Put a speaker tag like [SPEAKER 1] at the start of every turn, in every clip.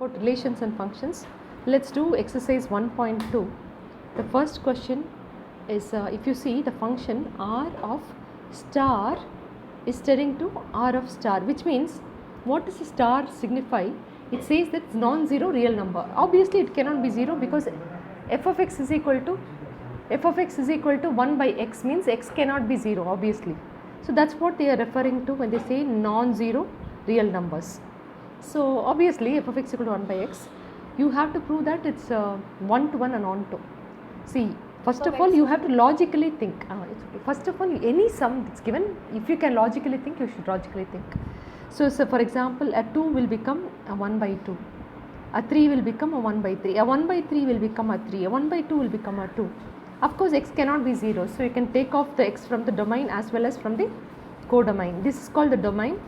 [SPEAKER 1] About relations and functions. Let's do exercise 1.2. The first question is if you see the function r of star is tending to r of star, which means what does a star signify? It says that it's non-zero real number. Obviously it cannot be 0 because f of x is equal to 1 by x, means x cannot be 0 obviously. So that's what they are referring to when they say non-zero real numbers. So obviously f of x equal to 1 by x, you have to prove that it's 1 to 1 and on to. See, first of all you have to logically think. First of all, any sum that's given, if you can logically think, you should logically think. So for example, a 2 will become a 1 by 2, a 3 will become a 1 by 3, a 1 by 3 will become a 3, a 1 by 2 will become a 2. Of course x cannot be 0, so you can take off the x from the domain as well as from the codomain. This is called the domain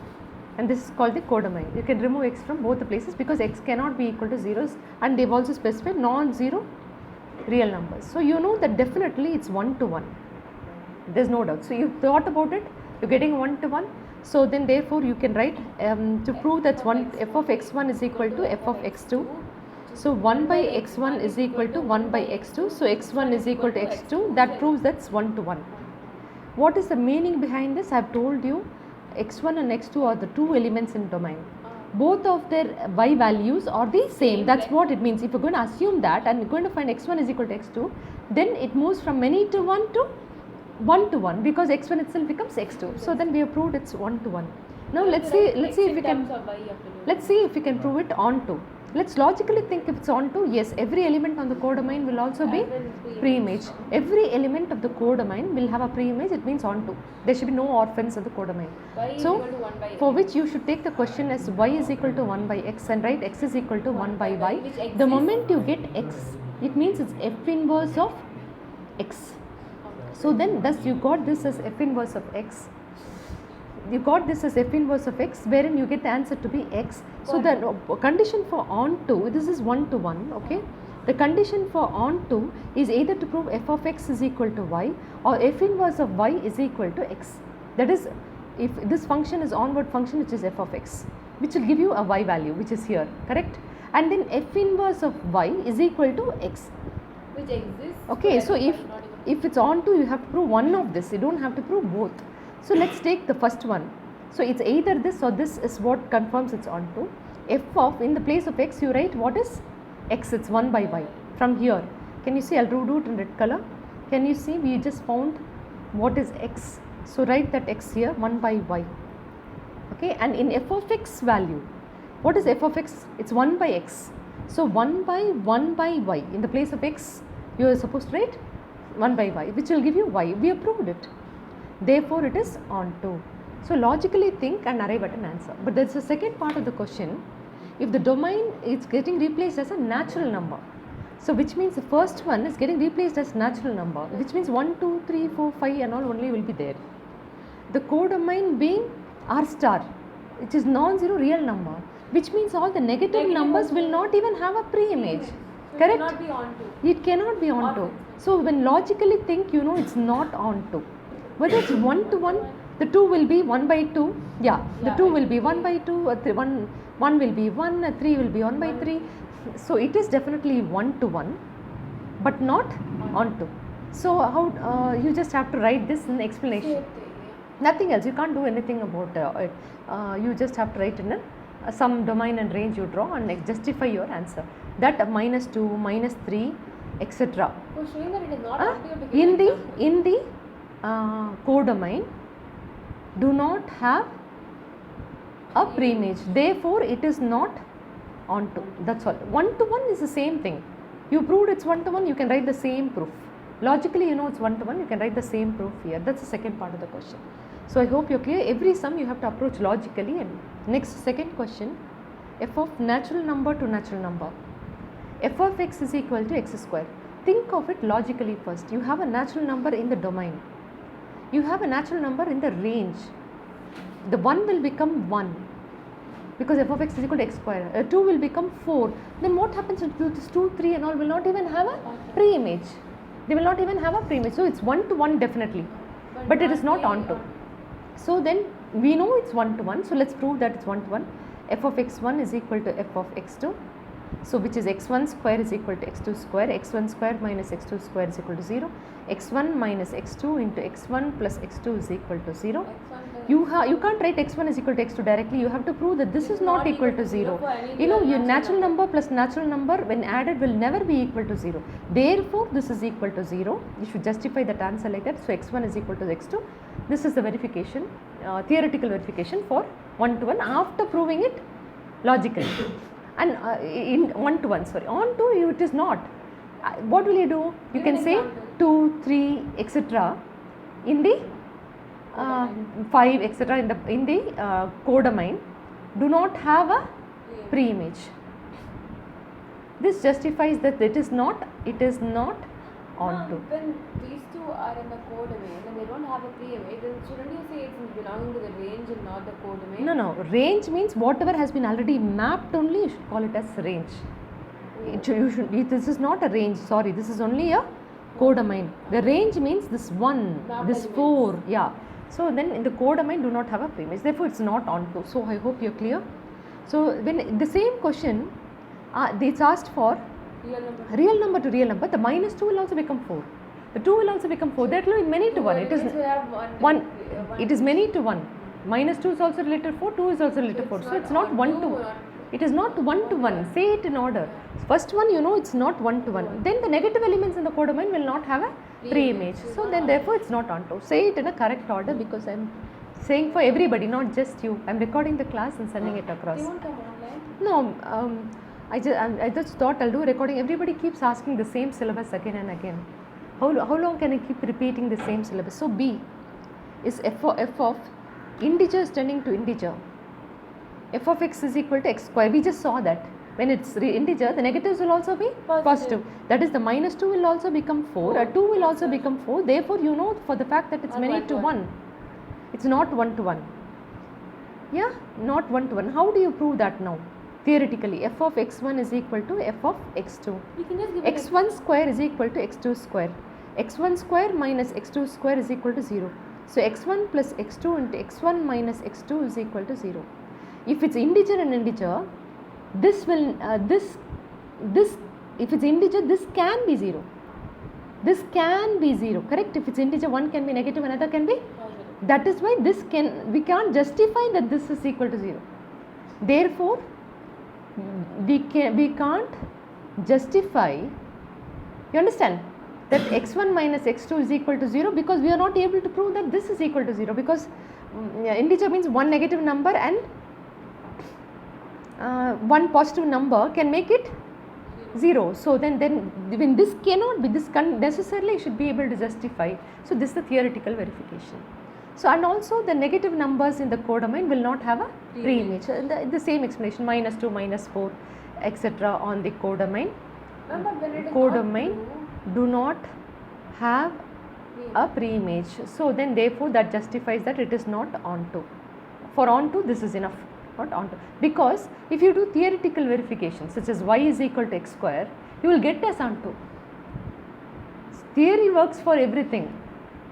[SPEAKER 1] and this is called the codomain. You can remove x from both the places because x cannot be equal to zeros, and they have also specified non-zero real numbers. So you know that definitely it's 1 to 1. There is no doubt. So you thought about it, you are getting 1 to 1. So then therefore you can write to prove that f of x1 is equal to f of x2. So 1 by x1 is equal to 1 by x2. So x1 is equal to x2. That proves that's 1 to 1. What is the meaning behind this? I have told you x1 and x2 are the two elements in domain. Both of their y values are the same. That's what it means. If you're going to assume that and you're going to find x1 is equal to x2, then it moves from many to 1 to 1 to 1 because x1 itself becomes x2. So then we have proved it's 1 to 1. Now let's see if we can prove it onto. Let's logically think if it's onto. Yes, every element on the codomain will also be preimage. Every element of the codomain will have a preimage. It means onto. There should be no orphans of the codomain. So for which you should take the question as y is equal to 1 by x and write x is equal to 1 by y. The moment you get x, it means it's f inverse of x. So then thus you got this as f inverse of x. You got this as f inverse of x, wherein you get the answer to be x. So the condition for onto, this is 1 to 1, okay. The condition for onto is either to prove f of x is equal to y or f inverse of y is equal to x. That is, if this function is onward function which is f of x, which will give you a y value which is here, correct. And then f inverse of y is equal to x,
[SPEAKER 2] which exists.
[SPEAKER 1] Okay, so if it's onto, you have to prove one of this, you don't have to prove both. So let's take the first one. So it's either this or this is what confirms it's onto. F of, in the place of x you write what is x, it's 1 by y. From here, can you see, I'll do it in red color. Can you see, we just found what is x. So write that x here, 1 by y. Okay, and in f of x value, what is f of x? It's 1 by x. So 1 by y. In the place of x, you are supposed to write 1 by y, which will give you y. We have proved it. Therefore it is onto. So logically think and arrive at an answer. But there's a second part of the question. If the domain is getting replaced as a natural number, so which means the first one is getting replaced as natural number, which means 1, 2, 3, 4, 5 and all only will be there. The codomain being r star, which is non-zero real number, which means all the negative numbers will not even have a preimage. Correct?
[SPEAKER 2] It cannot be onto.
[SPEAKER 1] It cannot be onto. So when logically think, you know it's not onto. Whether it's 1 to 1, the 2 will be 1 by 2. Yeah, the 2 will be 1 by 2, 1 will be 1, 3 will be 1 by 3. So it is definitely 1 to 1, but not onto. So how you just have to write this in the explanation. Nothing else. You can't do anything about it. You just have to write in some domain and range you draw and justify your answer. That -2, -3, etc.
[SPEAKER 2] So showing that it is not onto.
[SPEAKER 1] In the codomain do not have a preimage, therefore it is not onto. That's all. 1 to 1 is the same thing. You proved it's 1 to 1, you can write the same proof. Logically you know it's 1 to 1, you can write the same proof here. That's the second part of the question. So I hope you're clear. Every sum you have to approach logically. And next, second question, f of natural number to natural number. F of x is equal to x square. Think of it logically first. You have a natural number in the domain. You have a natural number in the range. The 1 will become 1 because f of x is equal to x square. 2 will become 4. Then what happens to this 2, 3 and all will not even have a preimage. They will not even have a preimage. So it's 1 to 1 definitely, but it is not onto. So then we know it's 1 to 1. So let's prove that it's 1 to 1. F of x1 is equal to f of x2. So which is x1 square is equal to x2 square, x1 square minus x2 square is equal to 0, x1 minus x2 into x1 plus x2 is equal to 0. You can't write x1 is equal to x2 directly, you have to prove that this is not equal to 0. You know, your natural number plus natural number when added will never be equal to 0. Therefore, this is equal to 0. You should justify that answer like that. So x1 is equal to x2. This is the verification, theoretical verification for 1 to 1 after proving it logically. And in 1 to 1, sorry, on 2 it is not. What will you do? You can say 2, 3, etc. in the 5, etc. in the codomain do not have a pre-image. This justifies that it is not onto.
[SPEAKER 2] When these two are in the codomain and they don't have a pre-image, then shouldn't you say it's belonging to the range and not the codomain?
[SPEAKER 1] No. Range means whatever has been already mapped only you should call it as range. This is not a range, sorry, this is only a codomain. The range means this 1, this 4, yeah. So then in the codomain do not have a pre-image, therefore it's not onto. So I hope you're clear. So when the same question, it's asked for real number to real number, the minus 2 will also become 4. The 2 will also become 4. That will be many to 1. It is 1. It is many to 1. Minus 2 is also related to 4. 2 is also related to 4. So it's not 1 to 1. It is not 1 to 1. Say it in order. First one, you know, it's not 1 to 1. Then the negative elements in the codomain will not have a pre-image. So then therefore it's not onto. Say it in a correct order because I'm saying for everybody, not just you. I'm recording the class and sending it across.
[SPEAKER 2] They won't come online?
[SPEAKER 1] No. I just thought I'll do recording. Everybody keeps asking the same syllabus again and again. How long can I keep repeating the same syllabus? So B is f of integers tending to integer. F of x is equal to x square. We just saw that. When it's integer, the negatives will also be positive. That is, the minus 2 will also become 4. A 2 will also become 4. Therefore, you know for the fact that it's many to 1. It's not 1 to 1. Yeah, not 1 to 1. How do you prove that now? Theoretically, f of x1 is equal to f of x2. x1 square is equal to x2 square. x1 square minus x2 square is equal to 0. So x1 plus x2 into x1 minus x2 is equal to 0. If it's integer and integer, this will if it's integer, this can be 0. This can be 0, correct? If it's integer, one can be negative, another can be. That is why we can't justify that this is equal to 0. Therefore, we can't justify, you understand, that x1 minus x2 is equal to 0 because we are not able to prove that this is equal to 0 because integer means one negative number and one positive number can make it 0. So then when this cannot be, this necessarily should be able to justify. So this is the theoretical verification. So and also the negative numbers in the codomain will not have a pre-image. The same explanation, minus 2, minus 4, etc. on the codomain. Codomain do not have a pre-image. So then therefore that justifies that it is not onto. For onto, this is enough. Not onto, because if you do theoretical verification such as y is equal to x square, you will get as onto. Theory works for everything,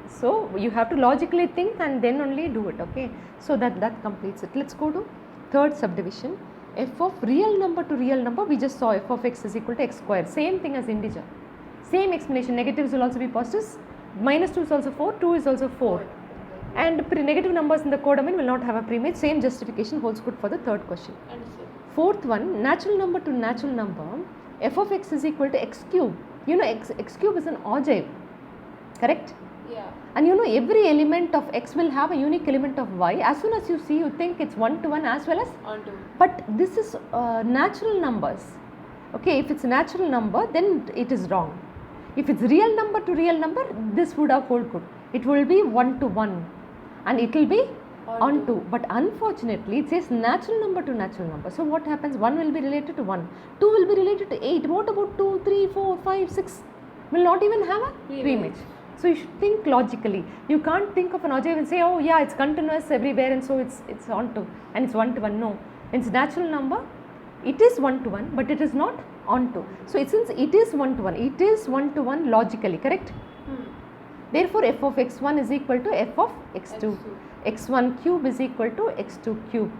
[SPEAKER 1] so you have to logically think and then only do it. Okay, so that completes it. Let's go to third subdivision. F of real number to real number, we just saw f of x is equal to x square, same thing as integer, same explanation. Negatives will also be positives, minus 2 is also 4, 2 is also 4. And negative numbers in the codomain will not have a pre-image. Same justification holds good for the third question.
[SPEAKER 2] Understood.
[SPEAKER 1] Fourth one, natural number to natural number, f of x is equal to x cube. You know x cube is an ogive, correct?
[SPEAKER 2] Yeah.
[SPEAKER 1] And you know every element of x will have a unique element of y. As soon as you see, you think it's 1 to 1 as well as
[SPEAKER 2] Onto.
[SPEAKER 1] But this is natural numbers. Okay, if it's natural number, then it is wrong. If it's real number to real number, this would have hold good. It will be 1 to 1. And it will be onto. But unfortunately, it says natural number to natural number. So what happens? 1 will be related to 1. 2 will be related to 8. What about 2, 3, 4, 5, 6? Will not even have a pre-image. So you should think logically. You can't think of an ogive and say, oh yeah, it's continuous everywhere and so it's onto and it's 1 to 1. No. It's natural number. It is 1 to 1, but it is not onto. So since it is 1 to 1, it is 1 to 1 logically, correct? Therefore, f of x1 is equal to f of x2. x1 cube is equal to x2 cube.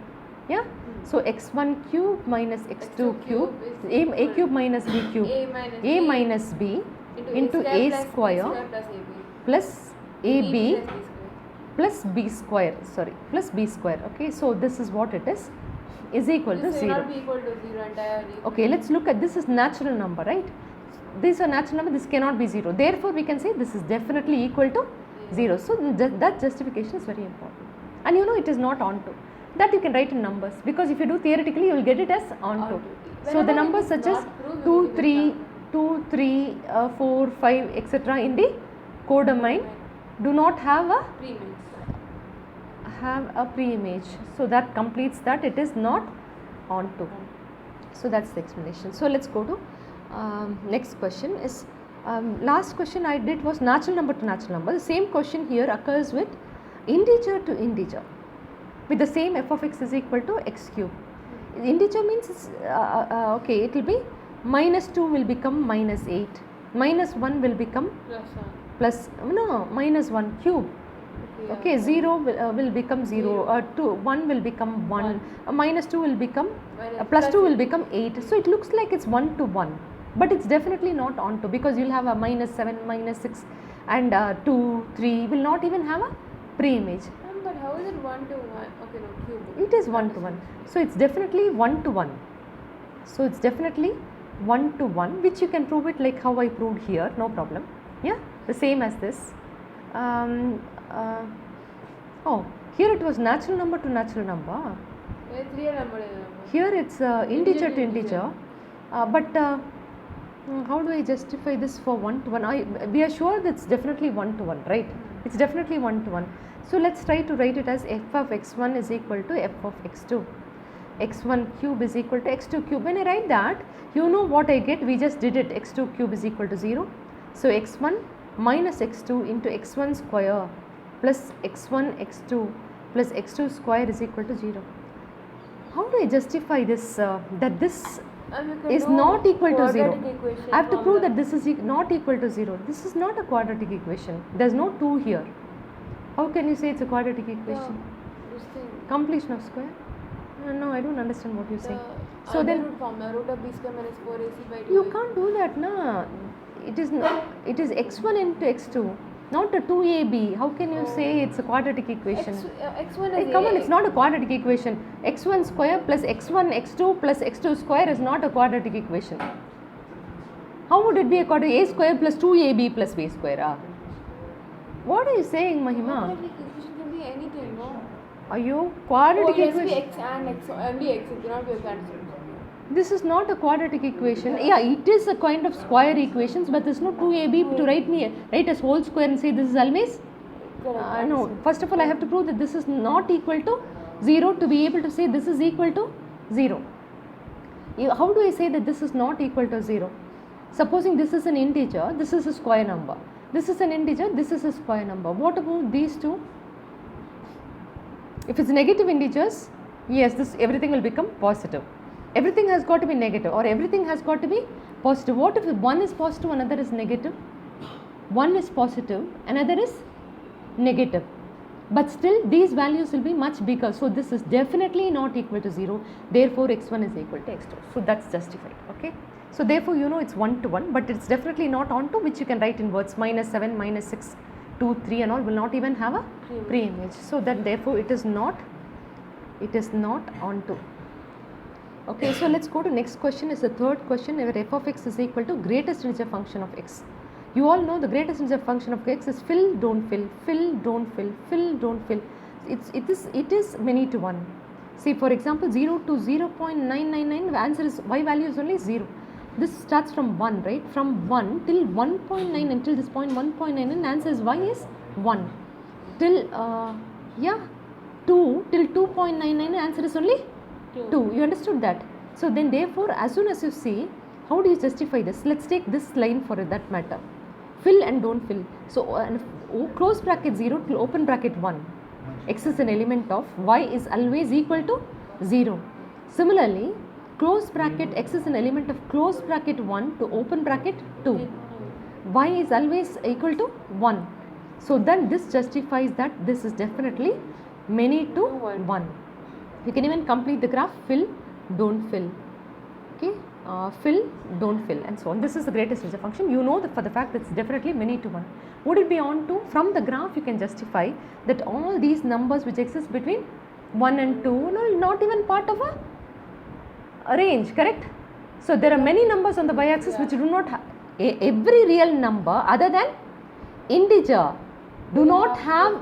[SPEAKER 1] Yeah. So x1 cube minus x2 cube,
[SPEAKER 2] is
[SPEAKER 1] a
[SPEAKER 2] equal
[SPEAKER 1] cube minus b cube,
[SPEAKER 2] a
[SPEAKER 1] minus b into a square
[SPEAKER 2] plus
[SPEAKER 1] plus
[SPEAKER 2] ab
[SPEAKER 1] ab plus b square, sorry, plus b square. Okay, so this is what it is equal to
[SPEAKER 2] this will
[SPEAKER 1] 0.
[SPEAKER 2] not be equal to 0 entirely.
[SPEAKER 1] Okay, let's look at this is natural number, right? This is a natural number, this cannot be 0. Therefore, we can say this is definitely equal to 0. So, that justification is very important. And you know it is not onto. That you can write in numbers, because if you do theoretically, you will get it as onto. So, the
[SPEAKER 2] Whenever
[SPEAKER 1] numbers
[SPEAKER 2] it is
[SPEAKER 1] such as
[SPEAKER 2] not proved,
[SPEAKER 1] 2,
[SPEAKER 2] we will
[SPEAKER 1] 3,
[SPEAKER 2] get
[SPEAKER 1] 2, 3, 4, 5, etc. in the codomain do not have a pre-image. So, that completes that it is not onto. So, that's the explanation. So, let's go to next question is last question I did was natural number to natural number. The same question here occurs with integer to integer with the same f of x is equal to x cube. Integer means it's, okay, it will be minus 2 will become minus 8, minus 1 will become plus no minus 1 cube. Okay, 0 will become 0, 2, 1 will become 1, minus 2 will become, plus 2 will become 8. So, it looks like it's 1 to 1, but it's definitely not onto, because you will have a minus 7, minus 6 and 2, 3 will not even have a pre-image.
[SPEAKER 2] But how is it 1 to 1? Okay, no, cube.
[SPEAKER 1] It is 1 to 1. So, it's definitely 1 to 1. So, it's definitely 1 to 1, which you can prove it like how I proved here, no problem. Yeah, the same as this. Oh, here it was natural number to natural number.
[SPEAKER 2] It's real number.
[SPEAKER 1] Here it's integer to integer. But how do I justify this for 1 to 1? We are sure that it's definitely 1 to 1, right? It's definitely 1 to 1. So, let's try to write it as f of x1 is equal to f of x2. x1 cube is equal to x2 cube. When I write that, you know what I get? We just did it. x2 cube is equal to 0. So, x1 minus x2 into x1 square plus x1 x2 plus x2 square is equal to 0. How do I justify this? That this is not equal to 0. I have to prove that this is not equal to 0. This is not a quadratic equation. There is no 2 here. How can you say it's a quadratic equation? Completion of square? No, I don't understand what you're saying. So then
[SPEAKER 2] root of b square minus 4ac by 2.
[SPEAKER 1] You can't do that, na. It is not. It is x1 into x2, not a 2ab. How can you say it's a quadratic equation?
[SPEAKER 2] x1
[SPEAKER 1] Hey,
[SPEAKER 2] is
[SPEAKER 1] come on, it's not a quadratic equation. x1 square plus x1 x2 plus x2 square is not a quadratic equation. How would it be a quadratic? A square plus 2ab plus b square. What are you saying, Mahima?
[SPEAKER 2] Quadratic equation can be anything, no?
[SPEAKER 1] Are you quadratic
[SPEAKER 2] it has to be
[SPEAKER 1] equation?
[SPEAKER 2] x and x, only x. It cannot be a quadratic.
[SPEAKER 1] This is not a quadratic equation. Yeah, it is a kind of square equations, but there's no 2ab to write as whole square and say this is always. No, first of all, I have to prove that this is not equal to 0 to be able to say this is equal to 0. How do I say that this is not equal to 0? Supposing this is an integer, this is a square number. This is an integer, this is a square number. What about these two? If it's negative integers, yes, this everything will become positive. Everything has got to be negative, or everything has got to be positive. What if one is positive, another is negative? One is positive, another is negative. But still these values will be much bigger. So, this is definitely not equal to 0. Therefore, x1 is equal to x2. So, that's justified. Okay. So, therefore, you know it's 1 to 1, but it's definitely not onto, which you can write in words minus 7, minus 6, 2, 3 and all will not even have a pre-image. So, that therefore, it is not onto. Okay, so let's go to next question. Is the third question where f of x is equal to greatest integer function of x. You all know the greatest integer function of x is fill, don't fill, fill, don't fill, fill, don't fill. It is many to 1. See, for example, 0 to 0.999, the answer is y value is only 0. This starts from 1, right? From 1 till 1.9 until this point 1.9, and answer is y is 1. Till 2 till 2.99, answer is only 2. You understood that? So then therefore, as soon as you see, how do you justify this? Let's take this line for that matter. Fill and don't fill. So close bracket 0 till open bracket 1. X is an element of y is always equal to 0. Similarly, close bracket x is an element of close bracket 1 to open bracket 2. Y is always equal to 1. So then this justifies that this is definitely many to 1. You can even complete the graph, fill, don't fill, okay, fill, don't fill, and so on. This is the greatest integer function. You know that for the fact that it's definitely many to one. Would it be on to? From the graph you can justify that all these numbers which exist between 1 and 2 are not even part of a range, correct? So there are many numbers on the y-axis which do not have, every real number other than integer do not have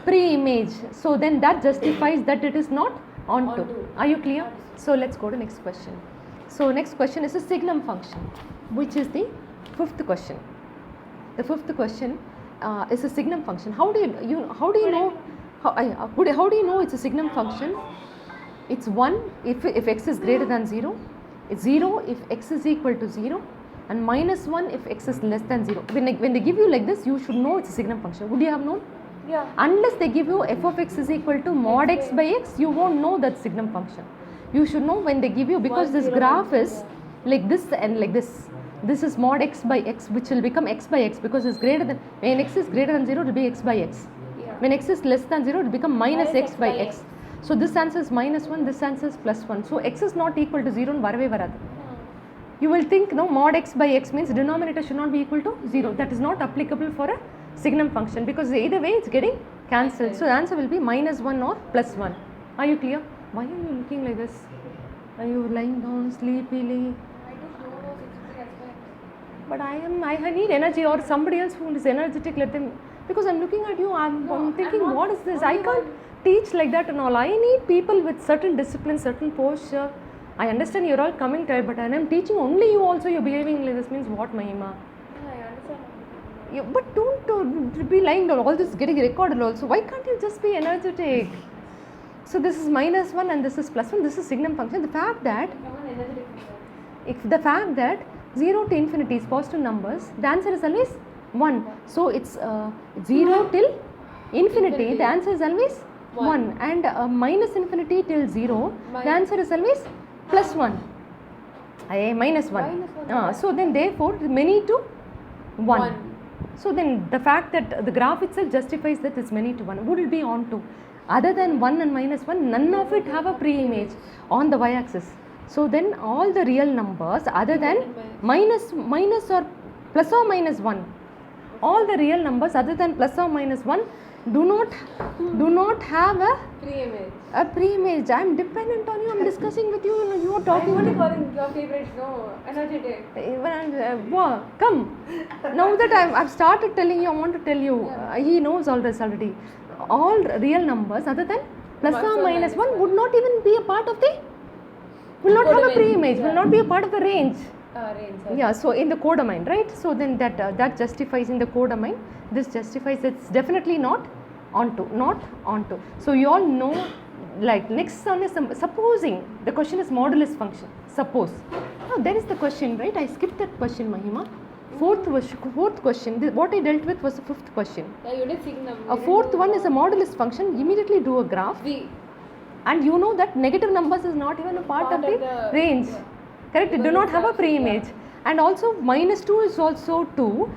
[SPEAKER 1] pre-image. So then that justifies that it is not onto. Are you clear? So let's go to next question. So next question is a signum function, which is the fifth question. The fifth question is a signum function. How do you know it's a signum function? It's 1 if x is greater than 0, it's 0 if x is equal to 0, and minus 1 if x is less than 0. When they give you like this, you should know it's a signum function. Would you have known?
[SPEAKER 2] Yeah.
[SPEAKER 1] Unless they give you f of x is equal to mod x by x, you won't know that signum function. You should know when they give you, because this graph is like this and like this. This is mod x by x, which will become x by x, because it's greater than, when x is greater than 0, it will be x by x.
[SPEAKER 2] Yeah.
[SPEAKER 1] When x is less than 0, it will become minus x by x. So this answer is minus 1, this answer is plus 1. So x is not equal to 0 and varave varadu. You will think, no, mod x by x means denominator should not be equal to 0. That is not applicable for a signum function, because either way it's getting cancelled. So the answer will be minus 1 or plus 1. Are you clear? Why are you looking like this? Are you lying down sleepily?
[SPEAKER 2] I just know those experiences.
[SPEAKER 1] But I need energy, or somebody else who is energetic, let them, because I'm looking at you, I'm thinking, what is this? I can't teach like that and all. I need people with certain discipline, certain posture. I understand you're all coming tired, but I'm teaching only you also, you're behaving like this means what, Mahima?
[SPEAKER 2] Yeah, I understand.
[SPEAKER 1] But don't be lying down, all this is getting recorded also. Why can't you just be energetic? So this is minus 1 and this is plus 1, this is signum function. The fact that, if the fact that 0 to infinity is positive numbers, the answer is always 1. So it's 0 till infinity, the answer is always 1. And minus infinity till 0, the answer is always plus 1. Minus 1. So then therefore many to 1. So then the fact that the graph itself justifies that it's many to 1. Would it be on to? Other than 1 and minus 1, none of it have a pre-image on the y-axis. So then all the real numbers other than minus or plus or minus 1, all the real numbers other than plus or minus 1 do not have a pre-image. I am dependent on you, I am discussing with you and you are talking.
[SPEAKER 2] I'm only calling your favorites, no, energetic.
[SPEAKER 1] Come. Now that I've started telling you, I want to tell you, he knows all this already. All real numbers other than plus or minus 1 would not even be a part of the, will not have a pre-image, will not be a part of the range. Yeah, so in the codomain, right? So then that justifies in the codomain, this justifies it's definitely not onto. So you all know, like next one is supposing, the question is modulus function, suppose. Now there is the question, right? I skipped that question, Mahima. Fourth question, what I dealt with was the fifth question.
[SPEAKER 2] Yeah, you did signum.
[SPEAKER 1] A fourth one is a modulus function. Immediately do a graph. And you know that negative numbers is not even a part of the range. Yeah. Correct? It do not have a pre-image. Yeah. And also minus 2 is also 2,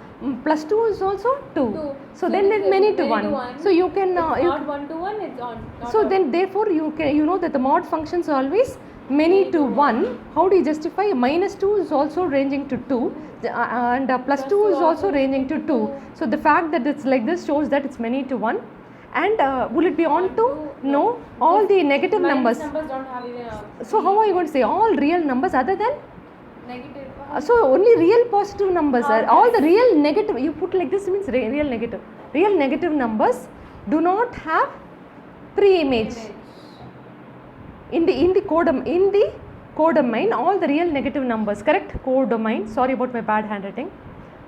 [SPEAKER 1] plus 2 is also 2. So then it's many to 1. So you can...
[SPEAKER 2] not 1 to 1, it's on.
[SPEAKER 1] So then therefore you know that the mod functions are always many to 1. How do you justify? Minus 2 is also ranging to 2 and plus 2 is also ranging to 2. So the fact that it's like this shows that it's many to 1. And will it be on to? No. All the negative numbers.
[SPEAKER 2] Numbers don't have even a...
[SPEAKER 1] So how are you going to say all real numbers other than?
[SPEAKER 2] Negative.
[SPEAKER 1] So only real positive numbers are. All the real negative, you put like this means real negative. Real negative numbers do not have pre-image. In the codomain, all the real negative numbers, correct? Codomain, sorry about my bad handwriting.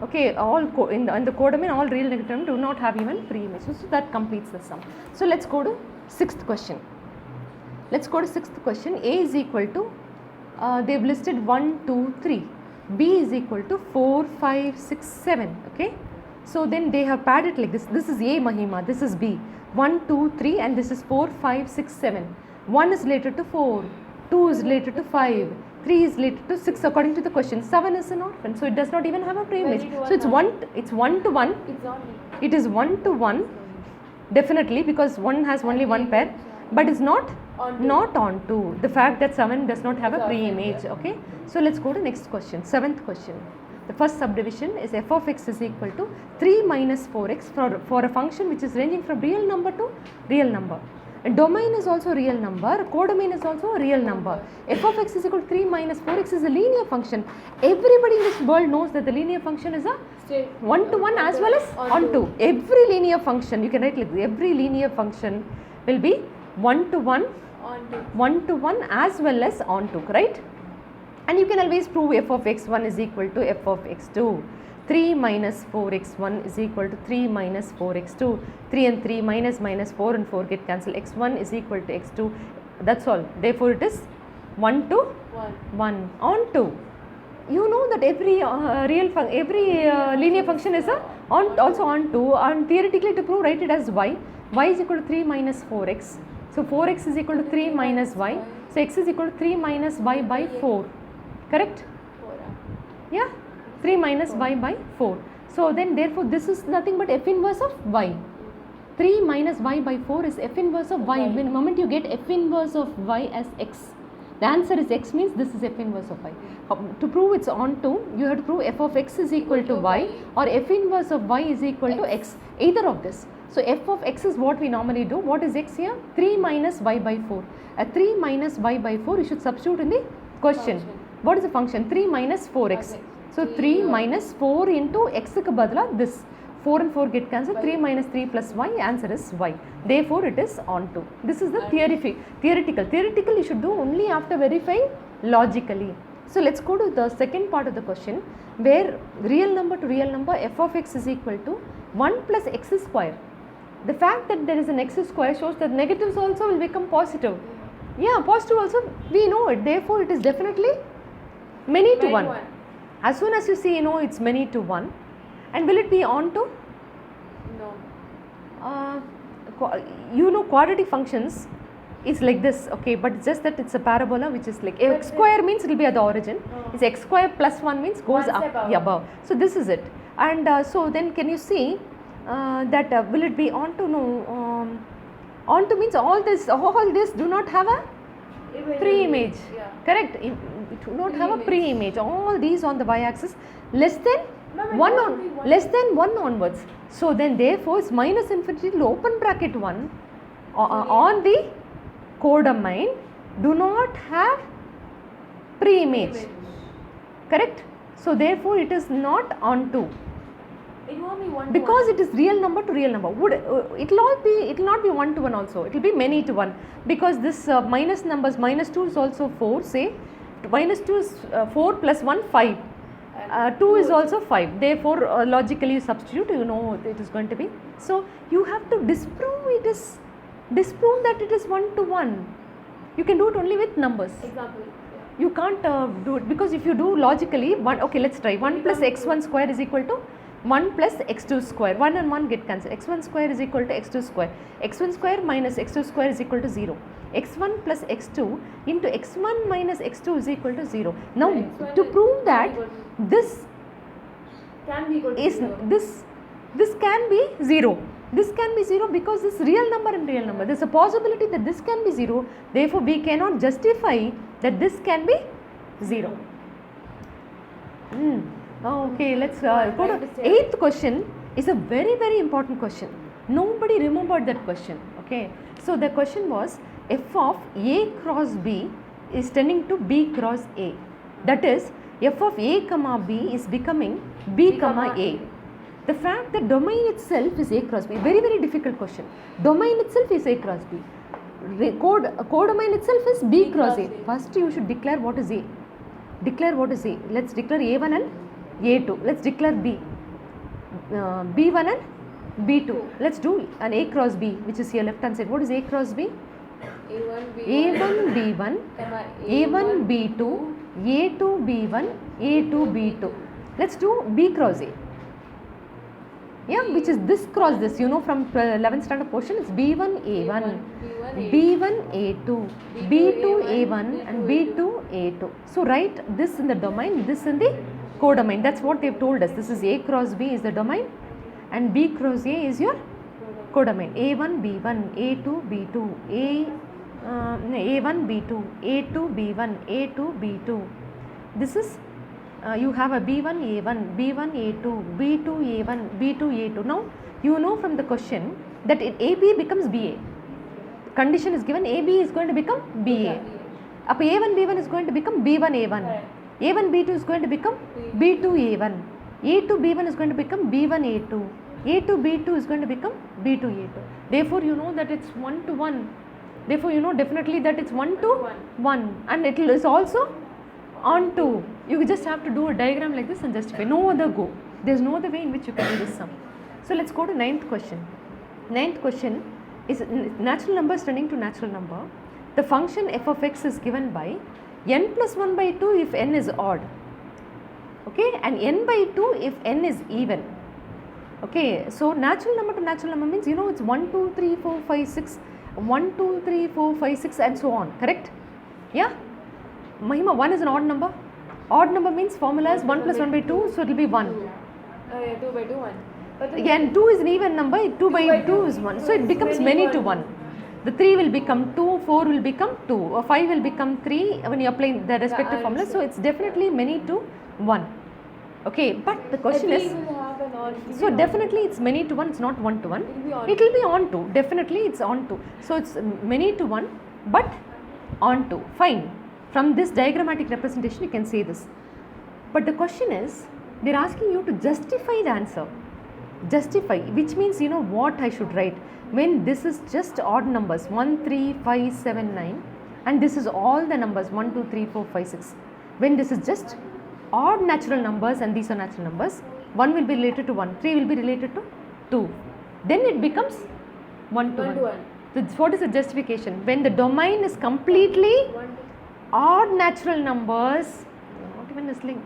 [SPEAKER 1] Okay, all in the codomain, all real negative numbers do not have even pre-image. So that completes the sum. So let's go to sixth question. A is equal to, they've listed 1, 2, 3. B is equal to 4, 5, 6, 7. Okay. So then they have padded like this. This is A, Mahima. This is B. 1, 2, 3 and this is 4, 5, 6, 7. 1 is related to 4. 2 is related to 5. 3 is related to 6 according to the question. 7 is an orphan. So it does not even have a pre-image. So it's 1 to 1. It is 1 to 1. Definitely, because 1 has only one pair. but is not
[SPEAKER 2] Onto.
[SPEAKER 1] not onto. The fact that 7 does not have a
[SPEAKER 2] It's
[SPEAKER 1] pre-image.
[SPEAKER 2] offset,
[SPEAKER 1] Okay, so let's go to next question. Seventh question. The first subdivision is f of x is equal to 3 minus 4x for a function which is ranging from real number to real number. And domain is also real number, codomain is also a real number. F of x is equal to 3 minus 4x is a linear function. Everybody in this world knows that the linear function is a
[SPEAKER 2] Straight.
[SPEAKER 1] 1 to 1 as well as onto. Every linear function, you can write like this, every linear function will be 1 to 1,
[SPEAKER 2] Onto.
[SPEAKER 1] 1 to 1 as well as onto, right? And you can always prove f of x1 is equal to f of x2. 3 minus 4x1 is equal to 3 minus 4x2. 3 and 3 minus 4 and 4 get cancelled. x1 is equal to x2. That's all. Therefore, it is 1 to 1 onto. You know that every linear function is a also onto, and theoretically to prove, write it as y. Y is equal to 3 minus 4x. So 4x is equal to 3 minus y. So x is equal to 3 minus y by 4. Correct? Yeah, 3 minus y by 4. So then therefore this is nothing but f inverse of y. 3 minus y by 4 is f inverse of y. When the moment you get f inverse of y as x, the answer is x means this is f inverse of y. To prove it's onto, you have to prove f of x is equal to y or f inverse of y is equal to x. Either of this. So f of x is what we normally do. What is x here? 3 minus y by 4. At 3 minus y by 4 you should substitute in the question. What is the function? 3 minus 4x. So 3 minus 4 into x ku badala this. 4 and 4 get cancelled. 3 minus 3 plus y, answer is y. Therefore it is onto. This is the theoretical. Theoretical you should do only after verifying logically. So let's go to the second part of the question, where real number to real number f of x is equal to 1 plus x square. The fact that there is an x square shows that negatives also will become positive. Yeah, positive also, we know it. Therefore it is definitely many to 1. As soon as you see, you know it's many to 1. And will it be onto?
[SPEAKER 2] No.
[SPEAKER 1] You know quadratic functions is like this, okay, but it's just that it's a parabola which is like x square means it will be at the origin. It's x square plus 1 means goes
[SPEAKER 2] One step
[SPEAKER 1] up
[SPEAKER 2] above.
[SPEAKER 1] above. So this is it. And so then can you see that will it be onto? No. Onto means all this do not have a pre-image.
[SPEAKER 2] Yeah.
[SPEAKER 1] Correct? It do not have a
[SPEAKER 2] Pre-image.
[SPEAKER 1] pre-image. All these on the y-axis less than
[SPEAKER 2] No, it
[SPEAKER 1] 1
[SPEAKER 2] won't be one.
[SPEAKER 1] less than 1 onwards. So then therefore it's minus infinity to open bracket 1 on the codomain do not have pre-image. Correct? So therefore it is not onto,
[SPEAKER 2] It won't be 1 to
[SPEAKER 1] because
[SPEAKER 2] 1.
[SPEAKER 1] it is real number to real number. Would it will not be 1 to 1 also, it will be many to 1, because this minus numbers, minus 2 is also 4, say minus 2 is 4 plus 1 5,
[SPEAKER 2] And
[SPEAKER 1] 2 is also 5, therefore logically you substitute, you know it is going to be. So you have to disprove that it is 1 to 1. You can do it only with numbers.
[SPEAKER 2] Example.
[SPEAKER 1] You can't do it, because if you do logically, okay, let's try. 1 plus x1 square is equal to 1 plus x2 square. 1 and 1 get cancelled. x1 square is equal to x2 square. x1 square minus x2 square is equal to 0. x1 plus x2 into x1 minus x2 is equal to 0. Now
[SPEAKER 2] x1
[SPEAKER 1] to
[SPEAKER 2] is
[SPEAKER 1] prove that
[SPEAKER 2] equal to-
[SPEAKER 1] this
[SPEAKER 2] Can be equal to
[SPEAKER 1] is
[SPEAKER 2] 0.
[SPEAKER 1] this can be 0. This can be 0 because this real number and real number. There is a possibility that this can be 0. Therefore, we cannot justify that this can be 0. Okay, let's go to 8th question. Is a very, very important question. Nobody remembered that question. Okay, so the question was f of a cross b is tending to b cross a. That is, f of a comma b is becoming b comma a. The fact that domain itself is a cross b, very, very difficult question. Domain itself is a cross b. Codomain itself is b cross a. First you should declare what is a. Declare what is a. Let's declare a1 and a2. Let's declare b. b1 and b2. Let's do an a cross b, which is here left hand side. What is a cross b?
[SPEAKER 2] A1
[SPEAKER 1] b1,
[SPEAKER 2] comma
[SPEAKER 1] a1 b2, a2 b1, a2 b2. Let's do b cross a. Yeah, which is this cross this. You know from 11th standard portion, it's b1 a1, b1 a2, b2 a1 and b2 a2. So write this in the domain, this in the codomain. That's what they've told us. This is a cross b is the domain and b cross a is your codomain A1 B1 A2 B2 A1 B2 A2 B1 A2 B2. This is you have a B1 A1 B1 A2 B2 A1 B2 A2. Now you know from the question that AB becomes BA. Condition is given, AB is going to become BA. Up A1 B1 is going to become B1 A1. A1 B2 is going to become B2 A1. A2 B1 is going to become B1 A2. A2 B2 is going to become B2 A2. Therefore you know that it's 1 to 1. Therefore you know definitely that it's 1 to 1, and it is also on to. You just have to do a diagram like this and justify. No other go. There is no other way in which you can do this sum. So let's go to 9th question. 9th question is natural numbers tending to natural number. The function f of x is given by n plus 1 by 2 if n is odd, okay, and n by 2 if n is even. Okay, so natural number to natural number means, you know, it's 1 2 3 4 5 6 1 2 3 4 5 6 and so on, correct? Yeah, Mahima, 1 is an odd number. Odd number means formula is 1 plus 1 by 2, so it will be 1.
[SPEAKER 2] 2 by 2 1. But
[SPEAKER 1] Again, 2 is an even number, 2 by 2 is 1, so it becomes many to 1. The 3 will become 2, 4 will become 2, or 5 will become 3 when you apply the respective formula. So it's definitely many to 1. Okay, but the question is, so definitely it's many to 1, it's not 1 to 1. It will be on to, definitely it's on to. So it's many to 1, but on to. Fine. From this diagrammatic representation you can say this. But the question is, they are asking you to justify the answer. Justify, which means, you know what I should write when this is just odd numbers 1 3 5 7 9 and this is all the numbers 1 2 3 4 5 6. When this is just odd natural numbers and these are natural numbers, 1 will be related to 1, 3 will be related to 2, then it becomes 1 to 1. So what is the justification? When the domain is completely odd natural numbers, not even this link,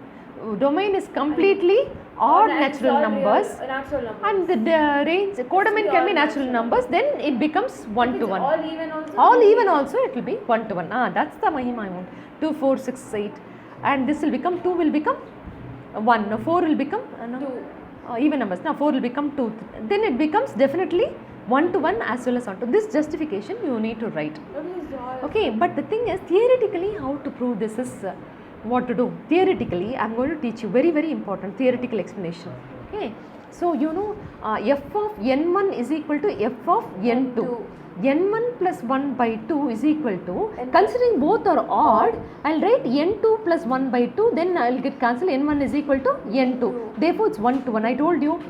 [SPEAKER 1] domain is completely odd natural numbers, and the range codomain can be natural numbers, then it becomes 1 to 1. All even also it will be 1 to 1. That's the Mahima I want. 2 4 6 8, and this will become 2 will become 1. Now 4 will become even numbers. Now 4 will become 2. Then it becomes definitely 1 to 1 as well as on to. This justification you need to write. Okay, but the thing is, theoretically how to prove this is what to do. Theoretically I am going to teach you very very important theoretical explanation. Okay, so you know f of n1 is equal to f of n2. n1 plus 1 by 2 is equal to, considering both are odd, I will write n2 plus 1 by 2, then I will get cancel, n1 is equal to n2. Therefore it's 1 to 1. I told you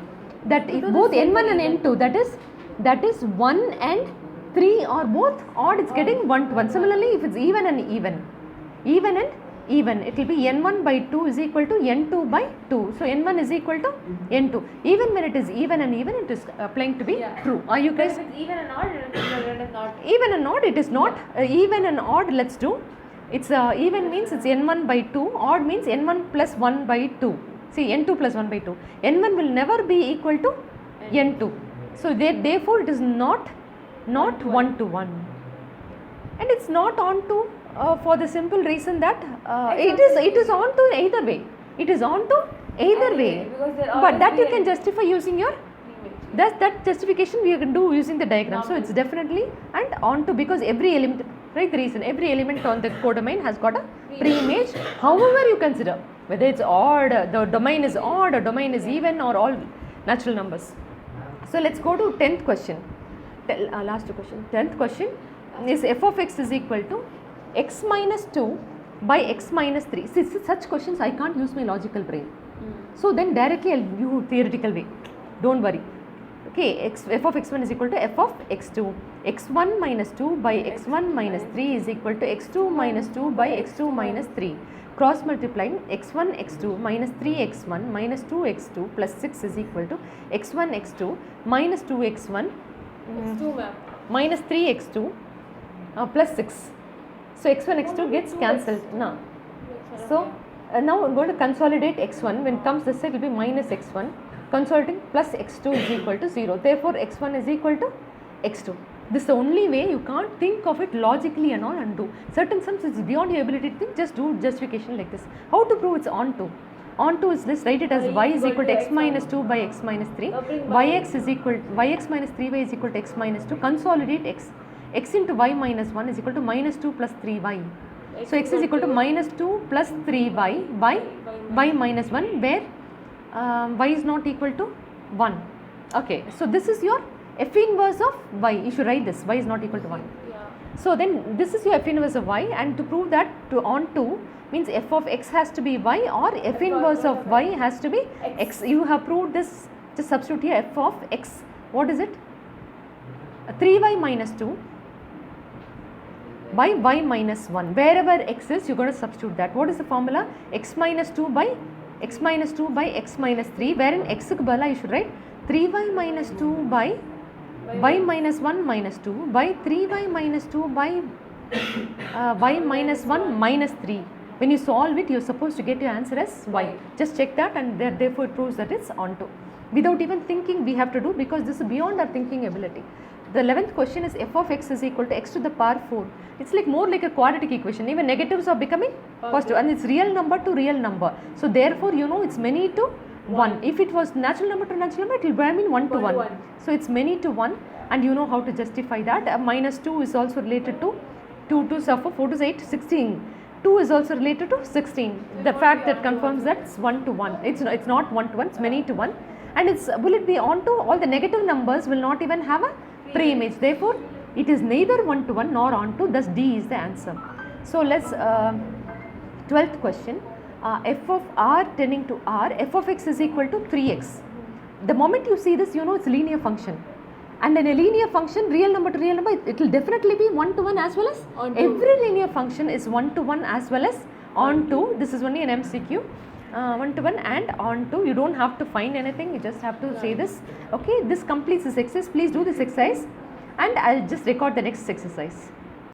[SPEAKER 1] that if both n1 and n2, that is 1 and 3 are both odd, it's getting 1 to 1. Similarly, if it's even and even and even, it will be n1 by 2 is equal to n2 by 2. So n1 is equal to n2. Even when it is even and even, it is applying to be true. Are you guys?
[SPEAKER 2] Even and odd, it is not.
[SPEAKER 1] Even and odd, it is not. Even and odd, let's do. It's even means it's n1 by 2. Odd means n1 plus 1 by 2. See, n2 plus 1 by 2. n1 will never be equal to n2. So therefore, it is not 1 to 1. And it's not on to. For the simple reason that it is on to either way. It is on to either way. But that you can justify using your, that justification we can do using the diagram. So it's definitely and on to, because every element, right, the reason every element on the codomain has got a pre-image. However you consider, whether it's odd, the domain is odd or domain is even, or all natural numbers. So let's go to 10th question. Last question. 10th question is f of x is equal to x minus 2 by x minus 3. See, such questions I can't use my logical brain. So then directly I'll view theoretical way. Don't worry. Okay, f of x1 is equal to f of x2. x1 minus 2 by x1 minus 3 is equal to x2 minus 2 by x2 minus 3. Cross multiplying x1 x2 minus 3 x1 minus 2 x2 plus 6 is equal to x1 x2 minus 2 x1 minus 3 x2 plus 6. So x1 x2 gets cancelled now. So now I'm going to consolidate x1. When it comes this side, it will be minus x1. Consolidating plus x2 is equal to 0. Therefore x1 is equal to x2. This is the only way. You can't think of it logically and all and do. Certain sums it's beyond your ability to think. Just do justification like this. How to prove it's on to? On to is this, write it as y is equal to x minus 2 by x minus 3. Yx is equal yx minus 3y is equal to x minus 2. Consolidate x. X into y minus 1 is equal to minus 2 plus 3y. So x is equal to minus 2 plus 3y by y minus 1, where y is not equal to 1. Okay, so this is your f inverse of y. You should write this, y is not equal to 1.
[SPEAKER 2] Yeah.
[SPEAKER 1] So then this is your f inverse of y, and to prove that, to on to means f of x has to be y or f inverse of y has to be x. You have proved this. Just substitute here f of x. What is it? 3y minus 2 by y minus 1. Wherever x is, you are going to substitute that. What is the formula? X minus 2 by x minus 2 by x minus 3, wherein x ku bala you should write 3y minus 2 by y minus 1 minus 2 by 3y minus 2 by y minus 1 minus 3. When you solve it, you are supposed to get your answer as y. Just check that, and therefore it proves that it's onto. Without even thinking we have to do, because this is beyond our thinking ability. The 11th question is f of x is equal to x to the power 4. It's like more like a quadratic equation. Even negatives are becoming positive, and it's real number to real number. So therefore you know it's many to 1. If it was natural number to natural number, it will mean 1 to 1. So it's many to 1, and you know how to justify that. Minus 2 is also related to 2 to 4 to 8, 16. 2 is also related to 16. The fact that confirms that it's 1 to 1. It's not 1 to 1, it's many to 1. And it's, will it be on to all the negative numbers will not even have a pre-image. Therefore, it is neither 1 to 1 nor on to, thus D is the answer. So let's, 12th question, f of r tending to r, f of x is equal to 3x. The moment you see this, you know it's a linear function. And in a linear function, real number to real number, it will definitely be 1 to 1 as well as every linear function is 1 to 1 as well as on to. This is only an MCQ. 1 to 1 and on to. You don't have to find anything, you just have to say this. Okay, this completes this exercise. Please do this exercise, and I'll just record the next exercise.